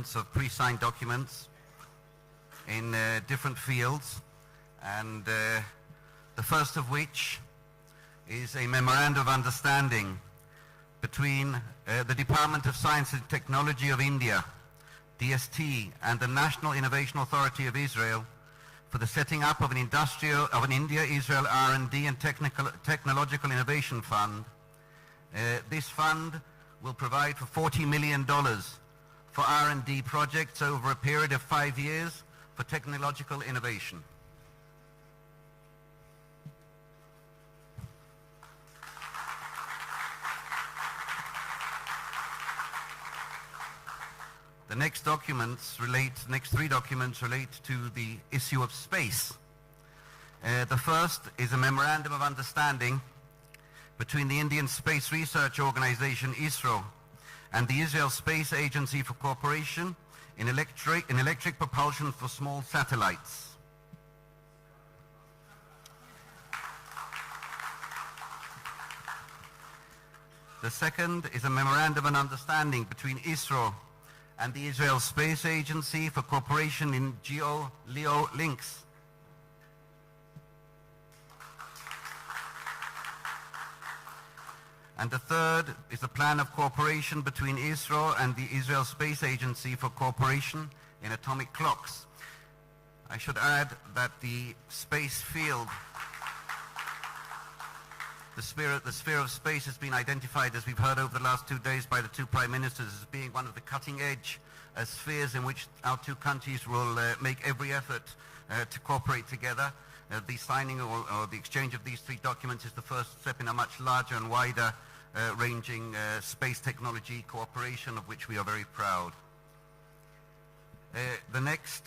documents, of pre-signed documents in different fields, and the first of which is a memorandum of understanding between the Department of Science and Technology of India, DST, and the National Innovation Authority of Israel for the setting up of an India-Israel R&D and Technological Innovation Fund. This fund will provide for $40 million for R&D projects over a period of 5 years for technological innovation. The next three documents relate to the issue of space. The first is a memorandum of understanding between the Indian Space Research Organization, ISRO, and the Israel Space Agency for Cooperation in electric propulsion for small satellites. The second is a memorandum of understanding between ISRO and the Israel Space Agency for cooperation in GEO-LEO links. And the third is a plan of cooperation between ISRO and the Israel Space Agency for cooperation in atomic clocks. I should add that the space field, the sphere of space has been identified, as we've heard over the last 2 days by the two prime ministers, as being one of the cutting edge spheres in which our two countries will make every effort to cooperate together. The signing or the exchange of these three documents is the first step in a much larger and wider ranging space technology cooperation, of which we are very proud. The next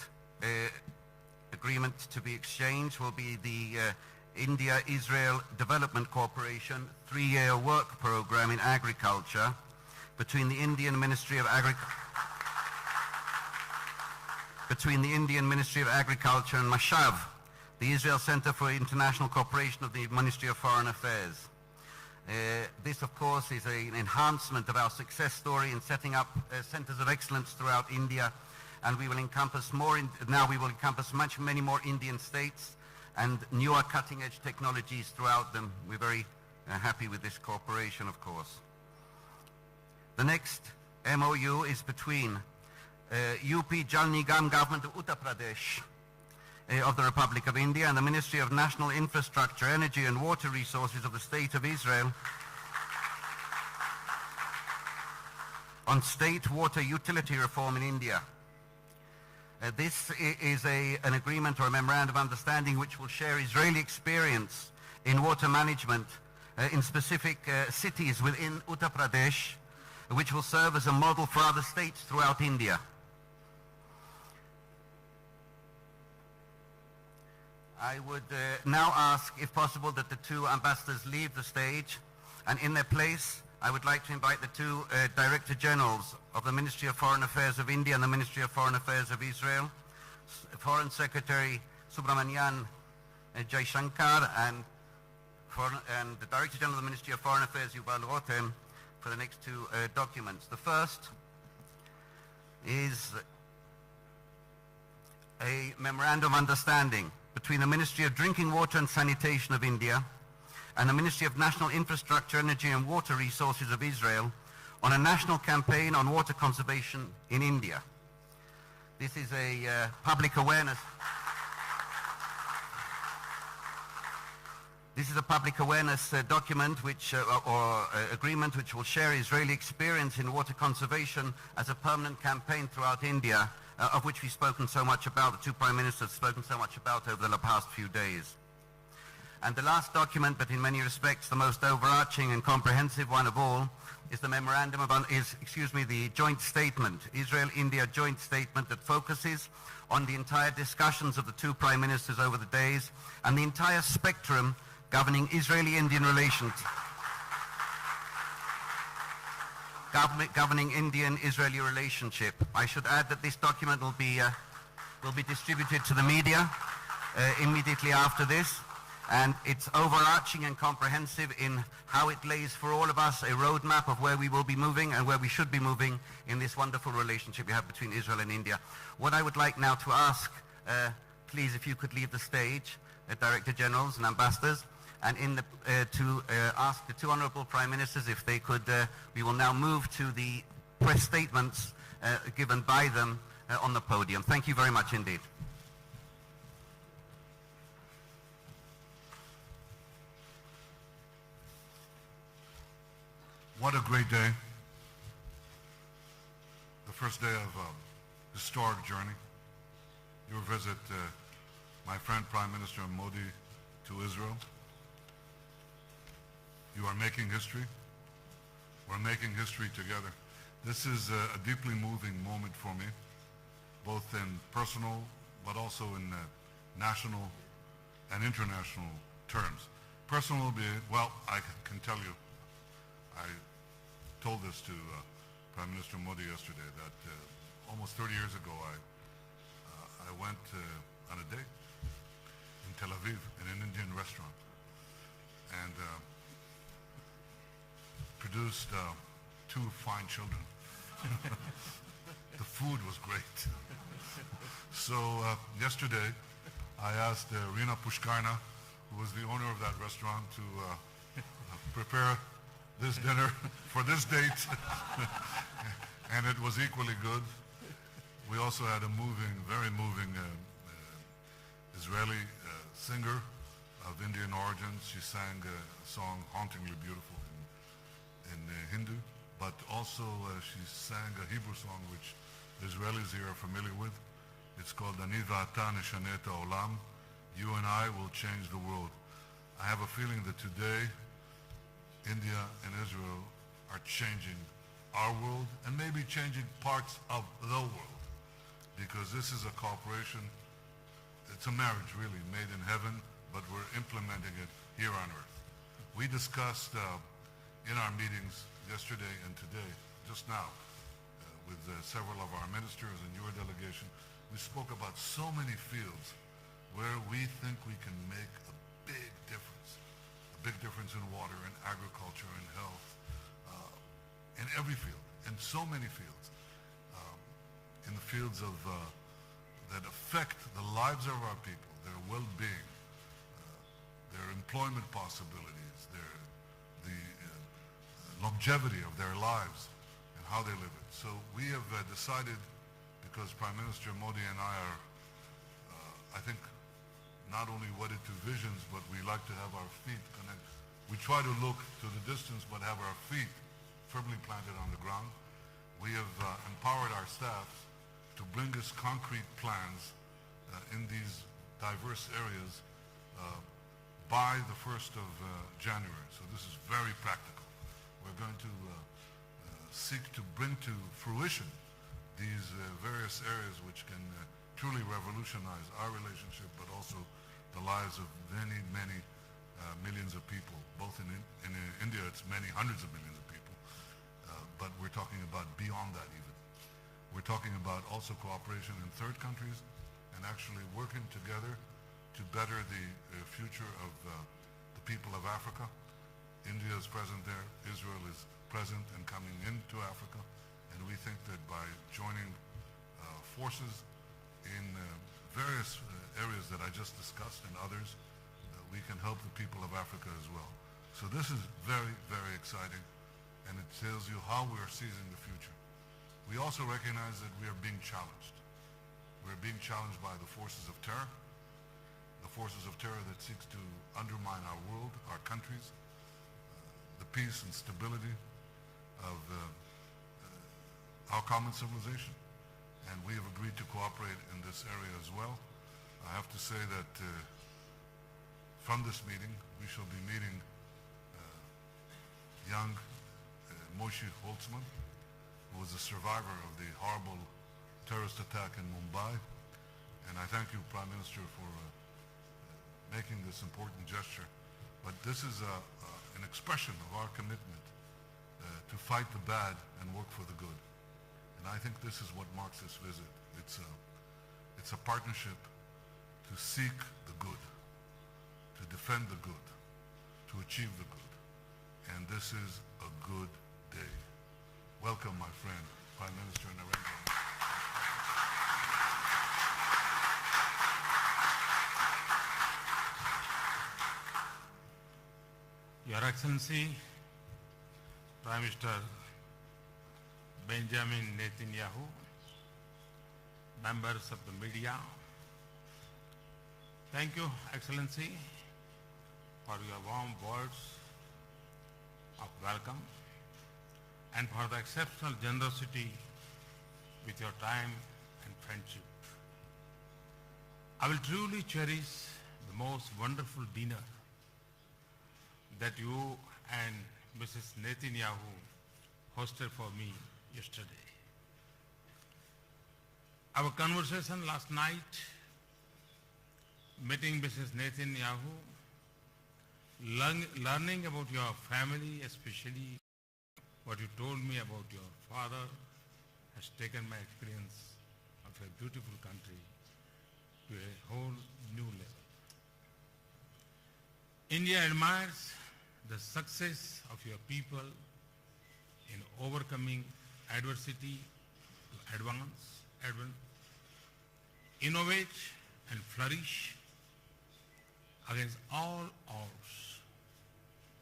agreement to be exchanged will be the India-Israel Development Cooperation 3-year work program in agriculture between the Indian Ministry of Agriculture and Mashav, the Israel Center for International Cooperation of the Ministry of Foreign Affairs. This, of course, is an enhancement of our success story in setting up centers of excellence throughout India, and we will encompass many more Indian states and newer cutting-edge technologies throughout them. We're very happy with this cooperation, of course. The next MOU is between UP Jal Nigam government of Uttar Pradesh of the Republic of India and the Ministry of National Infrastructure, Energy and Water Resources of the State of Israel on state water utility reform in India. This is an agreement or a memorandum of understanding which will share Israeli experience in water management in specific cities within Uttar Pradesh, which will serve as a model for other states throughout India. I would now ask, if possible, that the two ambassadors leave the stage, and in their place I would like to invite the two Director Generals of the Ministry of Foreign Affairs of India and the Ministry of Foreign Affairs of Israel, Foreign Secretary Subramanian Jaishankar and the Director General of the Ministry of Foreign Affairs, Yuval Rotem, for the next two documents. The first is a memorandum of understanding between the Ministry of Drinking Water and Sanitation of India and the Ministry of National Infrastructure, Energy and Water Resources of Israel on a national campaign on water conservation in India. This is a public awareness. This is a public awareness document or agreement which will share Israeli experience in water conservation as a permanent campaign throughout India, of which we've spoken so much about, the two prime ministers have spoken so much about over the past few days. And the last document, but in many respects the most overarching and comprehensive one of all, is the the joint statement, Israel-India joint statement, that focuses on the entire discussions of the two prime ministers over the days and the entire spectrum governing Israeli-Indian relations, governing Indian-Israeli relationship. I should add that this document will be distributed to the media immediately after this, And it's overarching and comprehensive in how it lays for all of us a roadmap of where we will be moving and where we should be moving in this wonderful relationship we have between Israel and India. What I would like now to ask, please, if you could leave the stage, Director Generals and Ambassadors, and to ask the two Honourable Prime Ministers if they could, we will now move to the press statements given by them on the podium. Thank you very much indeed. What a great day. The first day of a historic journey. Your visit, my friend Prime Minister Modi, to Israel. You are making history. We're making history together. This is a deeply moving moment for me, both in personal, but also in national and international terms. Personal, well, I can tell you, I told this to Prime Minister Modi yesterday, that almost 30 years ago I went on a date in Tel Aviv in an Indian restaurant and produced two fine children. The food was great. So yesterday I asked Rina Pushkarna, who was the owner of that restaurant, to prepare this dinner for this date, and it was equally good. We also had a moving, very moving Israeli singer of Indian origins. She sang a song hauntingly beautiful in Hindu, but also she sang a Hebrew song which Israelis here are familiar with. It's called Ani Va'ata Neshane et Ha'olam. You and I will change the world. I have a feeling that today India and Israel are changing our world and maybe changing parts of the world, because this is a cooperation, it's a marriage really made in heaven, but we're implementing it here on earth. We discussed in our meetings yesterday and today, just now, with several of our ministers and your delegation, we spoke about so many fields where we think we can make a big difference. A big difference in water, in agriculture, in health, in every field, in so many fields. In the fields of that affect the lives of our people, their well-being, their employment possibilities, the longevity of their lives and how they live it. So we have decided, because Prime Minister Modi and I are, I think, not only wedded to visions, but we like to have our feet connected. We try to look to the distance, but have our feet firmly planted on the ground. We have empowered our staff to bring us concrete plans in these diverse areas by the 1st of January. So this is very practical. We're going to seek to bring to fruition these various areas which can truly revolutionize our relationship, but also the lives of many, many millions of people. Both in India, it's many hundreds of millions of people, but we're talking about beyond that even. We're talking about also cooperation in third countries and actually working together to better the future of the people of Africa. India is present there. Israel is present and coming into Africa. And we think that by joining forces in various areas that I just discussed and others, we can help the people of Africa as well. So this is very, very exciting, and it tells you how we are seizing the future. We also recognize that we are being challenged. We're being challenged by the forces of terror, the forces of terror that seeks to undermine our world, our countries, the peace and stability of our common civilization. And we have agreed to cooperate in this area as well. I have to say that from this meeting, we shall be meeting young Moshe Holtzman, who was a survivor of the horrible terrorist attack in Mumbai. And I thank you, Prime Minister, for making this important gesture. But this is an expression of our commitment to fight the bad and work for the good. And I think this is what marks this visit. It's a partnership to seek the good, to defend the good, to achieve the good. And this is a good day. Welcome, my friend, Prime Minister Narendra Modi. Your Excellency, Prime Minister Benjamin Netanyahu, members of the media, thank you, Excellency, for your warm words of welcome and for the exceptional generosity with your time and friendship. I will truly cherish the most wonderful dinner that you and Mrs. Netanyahu hosted for me yesterday. Our conversation last night, meeting Mrs. Netanyahu, learning about your family, especially what you told me about your father, has taken my experience of a beautiful country to a whole new level. India admires the success of your people in overcoming adversity to advance, innovate and flourish against all odds.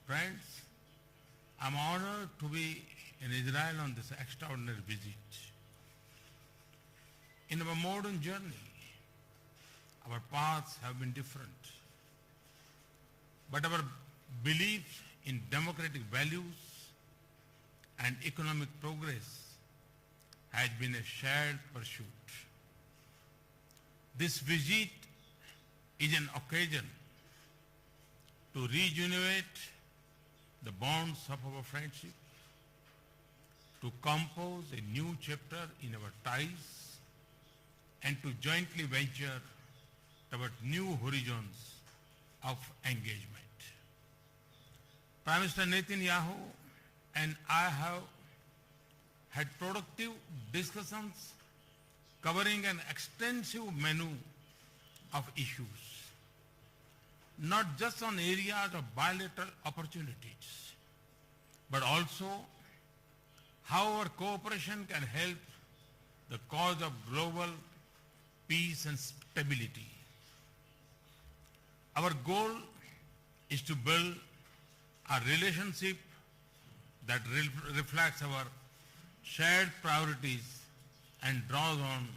Friends, I'm honored to be in Israel on this extraordinary visit. In our modern journey, our paths have been different, but our belief in democratic values and economic progress has been a shared pursuit. This visit is an occasion to rejuvenate the bonds of our friendship, to compose a new chapter in our ties, and to jointly venture toward new horizons of engagement. Prime Minister Netanyahu and I have had productive discussions covering an extensive menu of issues, not just on areas of bilateral opportunities, but also how our cooperation can help the cause of global peace and stability. Our goal is to build a relationship that reflects our shared priorities and draws on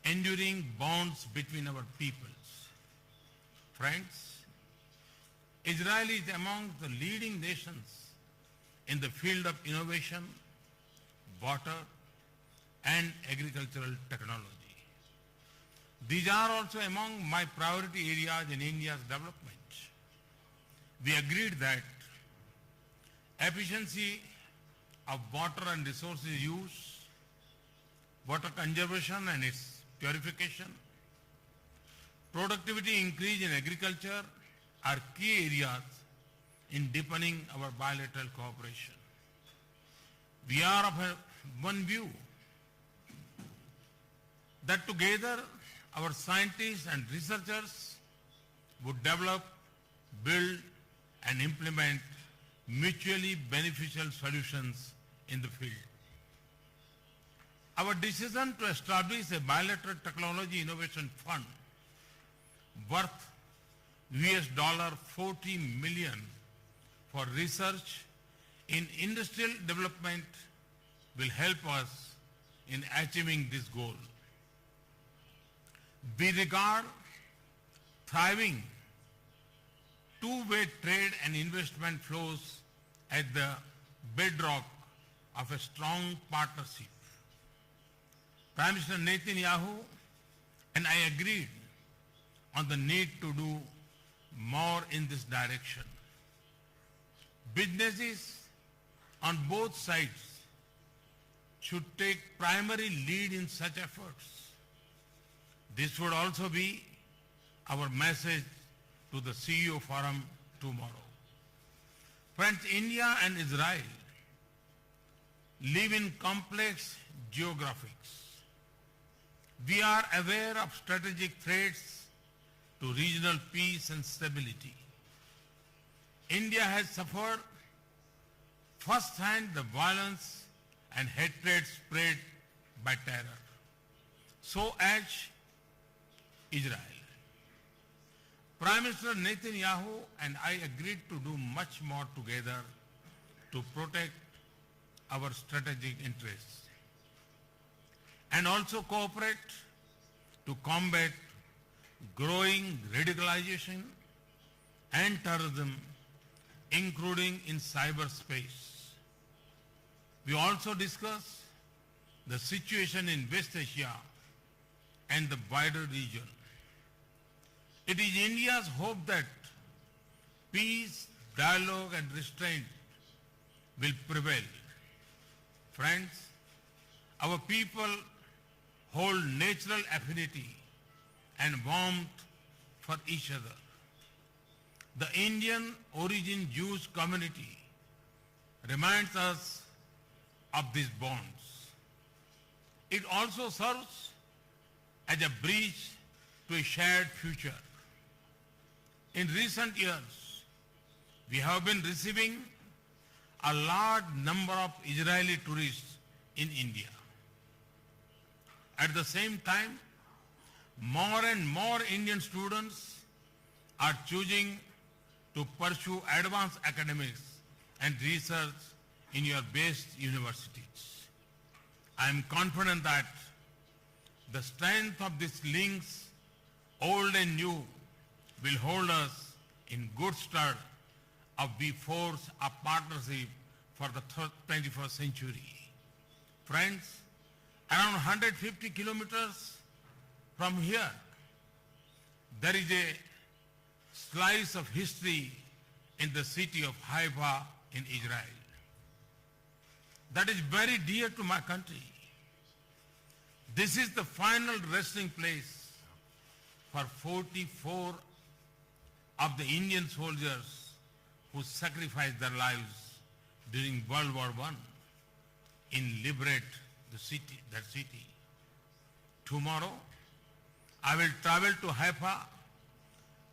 enduring bonds between our peoples. Friends, Israel is among the leading nations in the field of innovation, water, and agricultural technology. These are also among my priority areas in India's development. We agreed that efficiency of water and resources use, water conservation and its purification, productivity increase in agriculture are key areas in deepening our bilateral cooperation. We are of one view that together our scientists and researchers would develop, build, and implement mutually beneficial solutions in the field. Our decision to establish a bilateral technology innovation fund worth $40 million for research in industrial development will help us in achieving this goal. We regard thriving two-way trade and investment flows as the bedrock of a strong partnership. Prime Minister Netanyahu and I agreed on the need to do more in this direction. Businesses on both sides should take primary lead in such efforts. This would also be our message to the CEO Forum tomorrow. Friends, India and Israel live in complex geographies. We are aware of strategic threats to regional peace and stability. India has suffered first-hand the violence and hatred spread by terror. So as Israel. Prime Minister Netanyahu and I agreed to do much more together to protect our strategic interests and also cooperate to combat growing radicalization and terrorism, including in cyberspace. We also discussed the situation in West Asia and the wider region. It is India's hope that peace, dialogue and restraint will prevail. Friends, our people hold natural affinity and warmth for each other. The Indian origin Jewish community reminds us of these bonds. It also serves as a bridge to a shared future. In recent years, we have been receiving a large number of Israeli tourists in India. At the same time, more and more Indian students are choosing to pursue advanced academics and research in your best universities. I am confident that the strength of these links, old and new, will hold us in good stead as we forge a partnership for the 21st century. Friends, around 150 kilometers from here, there is a slice of history in the city of Haifa in Israel. That is very dear to my country. This is the final resting place for 44 of the Indian soldiers who sacrificed their lives during World War I in liberate the city, that city. Tomorrow, I will travel to Haifa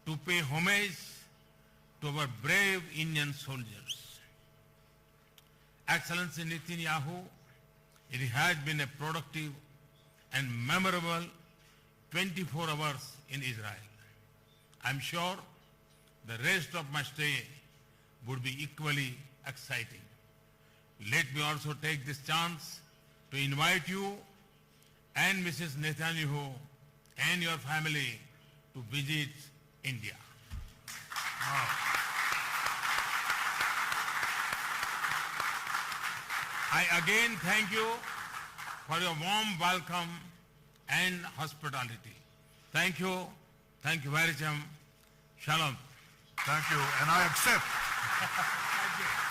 to pay homage to our brave Indian soldiers. Excellency Netanyahu, it has been a productive and memorable 24 hours in Israel. I'm sure the rest of my stay would be equally exciting. Let me also take this chance to invite you and Mrs. Netanyahu and your family to visit India. I again thank you for your warm welcome and hospitality. Thank you. Thank you very much. Shalom. Thank you, and I accept. Thank you.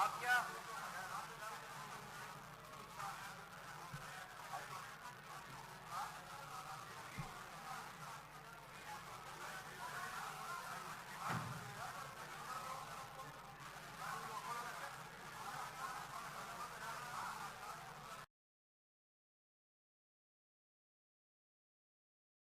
Up, yeah.